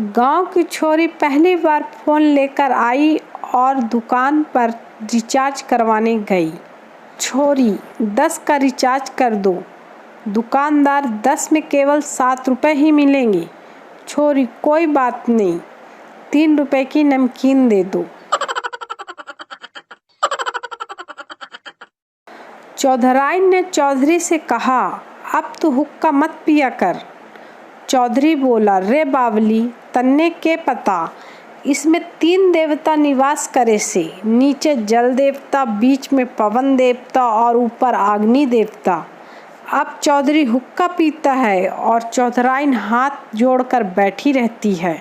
गांव की छोरी पहली बार फोन लेकर आई और दुकान पर रिचार्ज करवाने गई। छोरी 10 का रिचार्ज कर दो। दुकानदार 10 में केवल 7 रुपए ही मिलेंगे। छोरी कोई बात नहीं, 3 रुपए की नमकीन दे दो। चौधराइन ने चौधरी से कहा, अब तू हुक्का मत पिया कर। चौधरी बोला, रे बावली, तन्ने के पता, इसमें 3 देवता निवास करे से, नीचे जल देवता, बीच में पवन देवता और ऊपर अग्नि देवता। अब चौधरी हुक्का पीता है और चौधराइन हाथ जोड़कर बैठी रहती है।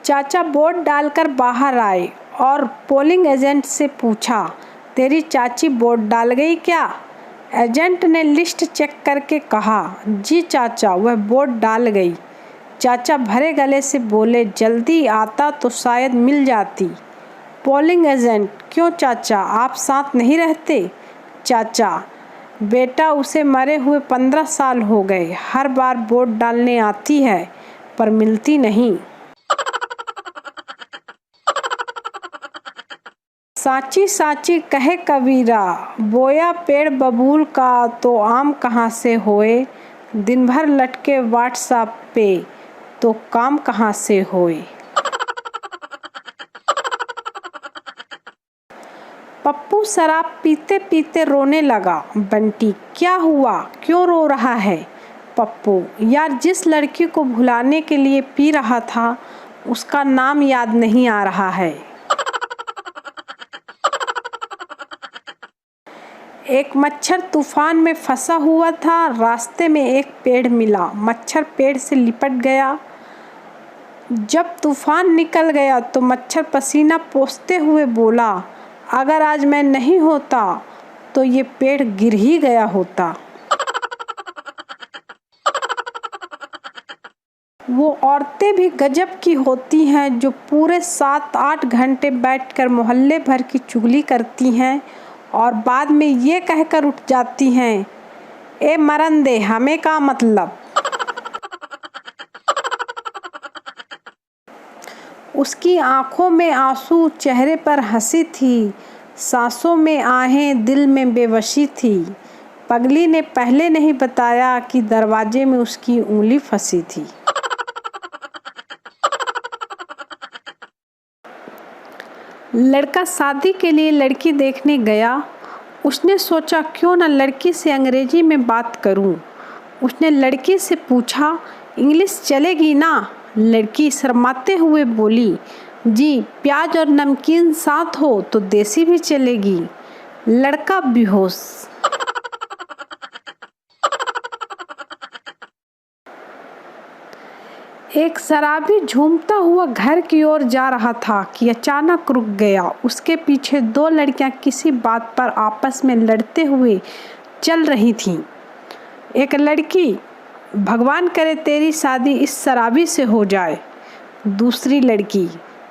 चाचा वोट डालकर बाहर आए और पोलिंग एजेंट से पूछा, तेरी चाची वोट डाल गई क्या? एजेंट ने लिस्ट चेक करके कहा, जी चाचा, वह वोट डाल गई। चाचा भरे गले से बोले, जल्दी आता तो शायद मिल जाती। पोलिंग एजेंट, क्यों चाचा, आप साथ नहीं रहते? चाचा, बेटा, उसे मरे हुए 15 साल हो गए। हर बार वोट डालने आती है पर मिलती नहीं। साची साची कहे कबीरा, बोया पेड़ बबूल का तो आम कहाँ से होए। दिन भर लटके व्हाट्सएप पे तो काम कहाँ से होए। पप्पू शराब पीते पीते रोने लगा। बंटी, क्या हुआ, क्यों रो रहा है? पप्पू, यार, जिस लड़की को भुलाने के लिए पी रहा था उसका नाम याद नहीं आ रहा है। एक मच्छर तूफान में फंसा हुआ था। रास्ते में एक पेड़ मिला। मच्छर पेड़ से लिपट गया। जब तूफान निकल गया तो मच्छर पसीना पोंछते हुए बोला, अगर आज मैं नहीं होता तो ये पेड़ गिर ही गया होता। वो औरतें भी गजब की होती हैं जो पूरे 7-8 घंटे बैठकर मोहल्ले भर की चुगली करती हैं और बाद में ये कहकर उठ जाती हैं, ए मरन दे, हमें का मतलब। उसकी आंखों में आंसू, चेहरे पर हंसी थी, सांसों में आहें, दिल में बेबसी थी। पगली ने पहले नहीं बताया कि दरवाजे में उसकी उंगली फंसी थी। लड़का शादी के लिए लड़की देखने गया। उसने सोचा, क्यों न लड़की से अंग्रेजी में बात करूं। उसने लड़की से पूछा, इंग्लिश चलेगी ना? लड़की शर्माते हुए बोली, जी, प्याज और नमकीन साथ हो तो देसी भी चलेगी। लड़का बेहोश। एक शराबी झूमता हुआ घर की ओर जा रहा था कि अचानक रुक गया। उसके पीछे 2 लड़कियां किसी बात पर आपस में लड़ते हुए चल रही थीं। एक लड़की, भगवान करे तेरी शादी इस शराबी से हो जाए। दूसरी लड़की,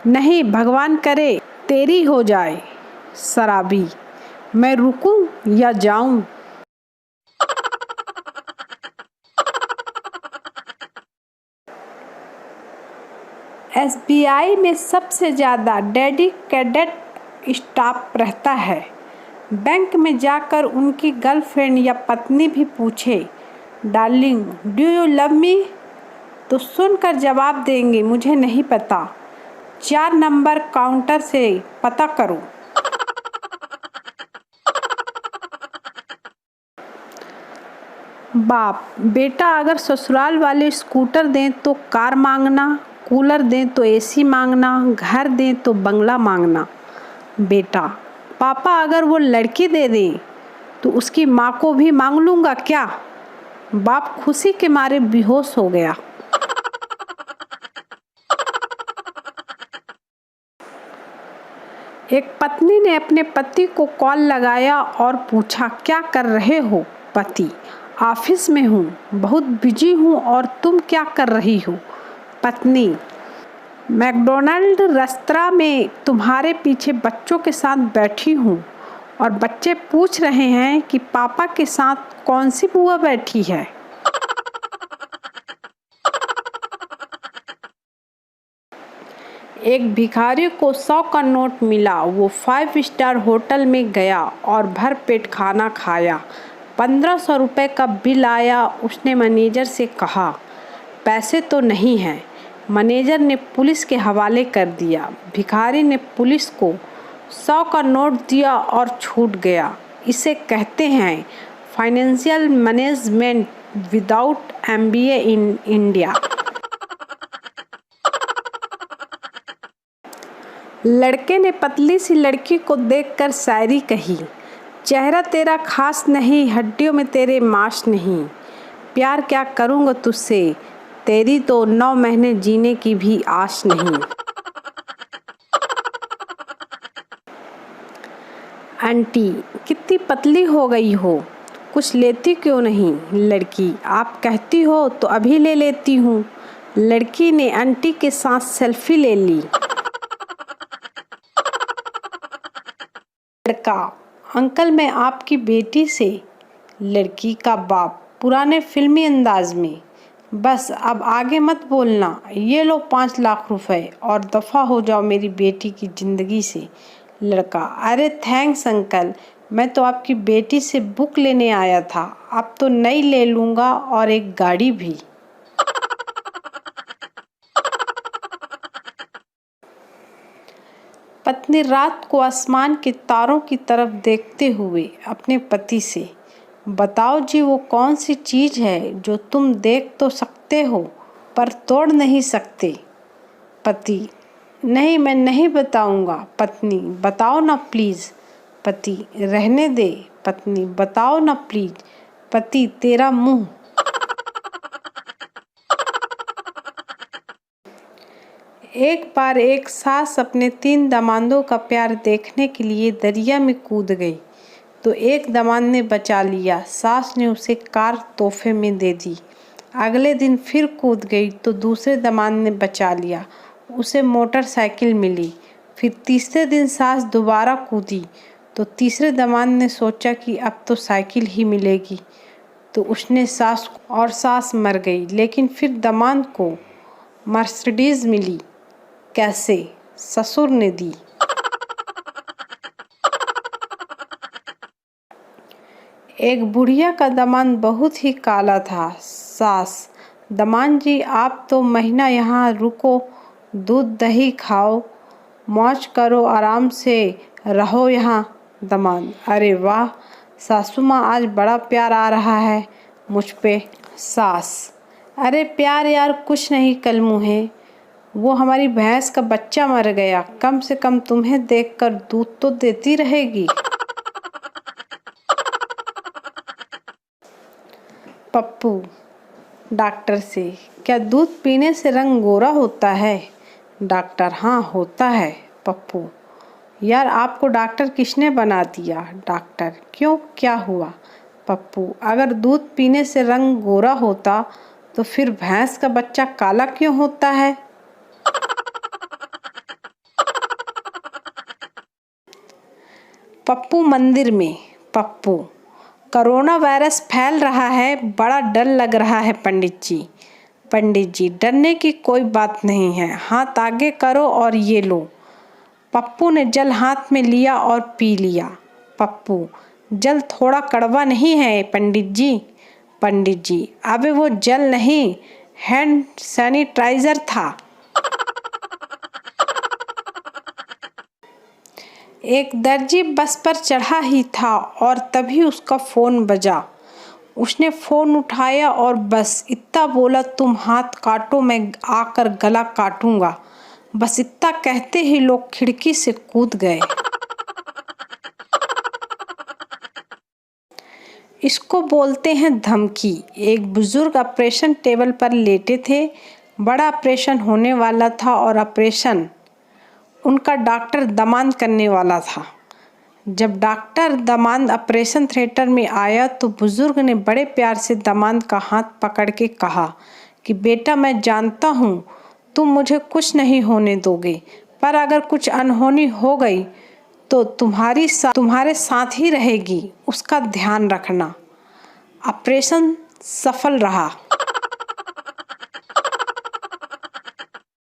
नहीं, भगवान करे तेरी हो जाए। शराबी, मैं रुकूं या जाऊं? SBI में सबसे ज़्यादा डेडिकेटेड स्टाफ रहता है। बैंक में जाकर उनकी गर्लफ्रेंड या पत्नी भी पूछे, darling, do you love me? तो सुनकर जवाब देंगे, मुझे नहीं पता, 4 नंबर काउंटर से पता करो। बाप, बेटा, अगर ससुराल वाले स्कूटर दें तो कार मांगना, कूलर दें तो AC मांगना, घर दें तो बंगला मांगना। बेटा, पापा, अगर वो लड़की दे दें तो उसकी माँ को भी मांग लूँगा क्या? बाप खुशी के मारे बेहोश हो गया। एक पत्नी ने अपने पति को कॉल लगाया और पूछा, क्या कर रहे हो? पति, ऑफिस में हूँ, बहुत बिजी हूँ। और तुम क्या कर रही हो? पत्नी, मैकडोनाल्ड रेस्तरां में तुम्हारे पीछे बच्चों के साथ बैठी हूँ। और बच्चे पूछ रहे हैं कि पापा के साथ कौन सी बुआ बैठी है। एक भिखारी को 100 का नोट मिला। वो 5 स्टार होटल में गया और भरपेट खाना खाया। 1500 रुपये का बिल आया। उसने मैनेजर से कहा, पैसे तो नहीं हैं। मैनेजर ने पुलिस के हवाले कर दिया। भिखारी ने पुलिस को 100 का नोट दिया और छूट गया। इसे कहते हैं financial management without MBA in India. लड़के ने पतली सी लड़की को देखकर शायरी कही, चेहरा तेरा खास नहीं, हड्डियों में तेरे मांस नहीं। प्यार क्या करूँगा तुझसे, तेरी तो 9 महीने जीने की भी आस नहीं। आंटी कितनी पतली हो गई हो, कुछ लेती क्यों नहीं। लड़की, आप कहती हो तो अभी ले लेती हूँ। लड़की ने आंटी के साथ सेल्फी ले ली। लड़का, अंकल मैं आपकी बेटी से। लड़की का बाप पुराने फिल्मी अंदाज में, बस अब आगे मत बोलना, ये लो 5 लाख रुपए और दफ़ा हो जाओ मेरी बेटी की ज़िंदगी से। लड़का, अरे थैंक्स अंकल, मैं तो आपकी बेटी से बुक लेने आया था, अब तो नई ले लूँगा और एक गाड़ी भी। पत्नी रात को आसमान के तारों की तरफ देखते हुए अपने पति से, बताओ जी वो कौन सी चीज़ है जो तुम देख तो सकते हो पर तोड़ नहीं सकते। पति, नहीं मैं नहीं बताऊंगा। पत्नी, बताओ ना प्लीज़। पति, रहने दे। पत्नी, बताओ ना प्लीज़। पति, तेरा मुंह। एक बार एक सास अपने 3 दामादों का प्यार देखने के लिए दरिया में कूद गई तो एक दामाद ने बचा लिया। सास ने उसे कार तोहफे में दे दी। अगले दिन फिर कूद गई तो दूसरे दामाद ने बचा लिया, उसे मोटरसाइकिल मिली। फिर तीसरे दिन सास दोबारा कूदी तो तीसरे दामाद ने सोचा कि अब तो साइकिल ही मिलेगी, तो उसने सास और सास मर गई। लेकिन फिर दामाद को मर्सिडीज़ मिली। कैसे? ससुर ने दी। एक बुढ़िया का दामाद बहुत ही काला था। सास, दामाद जी आप तो महीना यहाँ रुको, दूध दही खाओ, मौज करो, आराम से रहो यहाँ। दामाद, अरे वाह सासू माँ, आज बड़ा प्यार आ रहा है मुझ पे। सास, अरे प्यार यार कुछ नहीं कल मुँहे, वो हमारी भैंस का बच्चा मर गया, कम से कम तुम्हें देखकर दूध तो देती रहेगी। पप्पू डॉक्टर से, क्या दूध पीने से रंग गोरा होता है? डॉक्टर, हाँ होता है। पप्पू, यार आपको डॉक्टर किसने बना दिया? डॉक्टर, क्यों क्या हुआ? पप्पू, अगर दूध पीने से रंग गोरा होता तो फिर भैंस का बच्चा काला क्यों होता है? पप्पू मंदिर में। पप्पू, कोरोना वायरस फैल रहा है, बड़ा डर लग रहा है पंडित जी। पंडित जी, डरने की कोई बात नहीं है, हाथ आगे करो और ये लो। पप्पू ने जल हाथ में लिया और पी लिया। पप्पू, जल थोड़ा कड़वा नहीं है पंडित जी? पंडित जी, अबे वो जल नहीं, हैंड सैनिटाइजर था। एक दर्जी बस पर चढ़ा ही था और तभी उसका फ़ोन बजा। उसने फ़ोन उठाया और बस इतना बोला, तुम हाथ काटो मैं आकर गला काटूंगा। बस इतना कहते ही लोग खिड़की से कूद गए। इसको बोलते हैं धमकी। एक बुजुर्ग ऑपरेशन टेबल पर लेटे थे। बड़ा ऑपरेशन होने वाला था और ऑपरेशन उनका डॉक्टर दामाद करने वाला था। जब डॉक्टर दामाद ऑपरेशन थिएटर में आया तो बुजुर्ग ने बड़े प्यार से दामाद का हाथ पकड़ के कहा कि बेटा मैं जानता हूँ तुम मुझे कुछ नहीं होने दोगे, पर अगर कुछ अनहोनी हो गई तो तुम्हारे साथ ही रहेगी, उसका ध्यान रखना। ऑपरेशन सफल रहा।